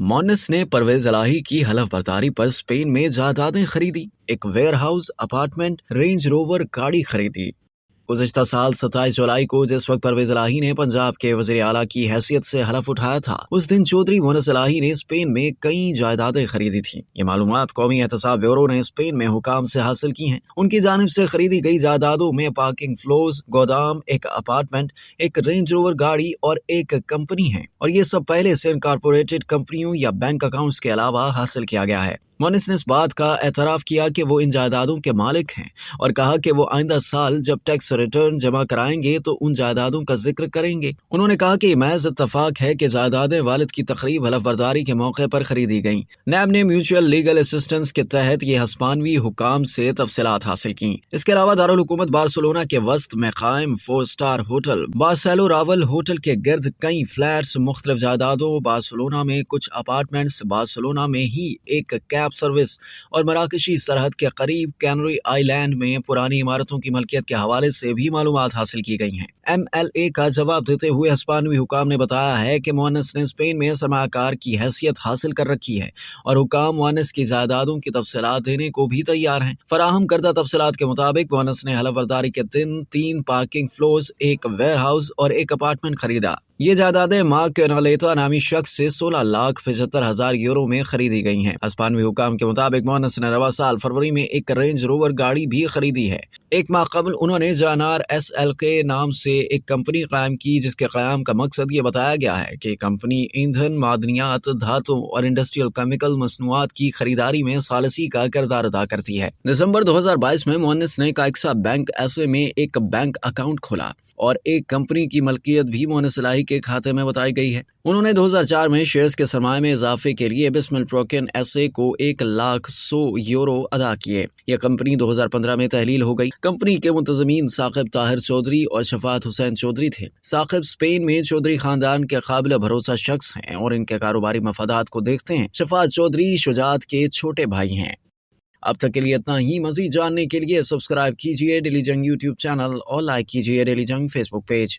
Moniz ने परवेज इलाही की हलफ बर्दारी पर स्पेन में जायदादें खरीदी, एक warehouse, apartment, Range Rover गाड़ी खरीदी। गुज़िश्ता साल 27 जुलाई को जिस वक्त परवेज इलाही ने पंजाब के वज़ीर आला की हैसियत से हलफ उठाया था, उस दिन चौधरी मोनिस इलाही ने स्पेन में कई जायदादें खरीदी थी। ये मालूमात कौमी एहतसाब ब्यूरो ने स्पेन में हुकाम से हासिल की हैं। उनकी जानिब से खरीदी गई जायदादों में पार्किंग फ्लोर्स, गोदाम, एक अपार्टमेंट, एक रेंज रोवर गाड़ी और एक कंपनी है, और ये सब पहले से इनकॉर्पोरेटेड कंपनियों या बैंक अकाउंट्स के अलावा हासिल किया गया है। मोनिस ने इस बात का एतराफ़ किया कि वो इन जायदादों के मालिक हैं और कहा कि वो आइंदा साल जब टैक्स रिटर्न जमा कराएंगे तो उन जायदादों का जिक्र करेंगे। उन्होंने कहा कि महज इत्तफाक है कि जायदादें वालिद की तकरीब हलफ बर्दारी के मौके पर खरीदी गईं। नैब ने म्यूचुअल लीगल असिस्टेंस के तहत ये हस्पानवी हुकाम से तफसीलात हासिल की। इसके अलावा दारुल हुकूमत बार्सिलोना के वस्त में कायम 4 स्टार होटल बार्सेलो रावल होटल के गिर्द कई फ्लैट्स, मुख्तलिफ जायदादों, बार्सिलोना में कुछ अपार्टमेंट्स, बार्सिलोना में ही एक कैब सर्विस और मराकशी सरहद के करीब कैनरी आइलैंड में पुरानी इमारतों की मलकियत के हवाले से भी मालूमात हासिल की गई हैं। MLA का जवाब देते हुए हस्पानवी हुकाम ने बताया है कि मोनिस ने स्पेन में सरमायाकार की हैसियत हासिल कर रखी है और हुकाम मोनिस की जायदादों की तफसीलात देने को भी तैयार हैं। फराहम करदा तफसीलात के मुताबिक मोनिस ने हलफ बर्दारी के दिन 3 पार्किंग फ्लोर्स, एक वेयर हाउस और एक अपार्टमेंट खरीदा। ये जायदादें मार्क कैनालेटा नामी शख्स से 16,75,000 यूरो में खरीदी गई हैं। हस्पानवी हुकाम के मुताबिक मोनिस ने रवा साल फरवरी में एक रेंज रोवर गाड़ी भी खरीदी है। एक माह कबल उन्होंने जानार SLK नाम से एक कंपनी कायम की, जिसके क़याम का मकसद ये बताया गया है कि कंपनी ईंधन, मादनियात, धातु और इंडस्ट्रियल केमिकल मसनूआत की खरीदारी में सालसी का किरदार अदा करती है। दिसंबर 2022 में मोनिस ने काइक्सा बैंक SA में एक बैंक अकाउंट खोला और एक कंपनी की मलकियत भी मोनिस इलाही के खाते में बताई गई है। उन्होंने 2004 में शेयर्स के सरमाए में इजाफे के लिए बिस्मिल प्रोकेन SA को 1,100,000 यूरो अदा किए। यह कंपनी 2015 में तहलील हो गई। कंपनी के मुंतजमीन साकिब ताहिर चौधरी और शफात हुसैन चौधरी थे। साकिब स्पेन में चौधरी खानदान के काबिल भरोसा शख्स हैं और इनके कारोबारी मफादात को देखते हैं। शफात चौधरी शुजात के छोटे भाई हैं। अब तक के लिए इतना ही। मज़ीद जानने के लिए सब्सक्राइब कीजिए डेली जंग यूट्यूब चैनल और लाइक कीजिए डेली जंग फेसबुक पेज।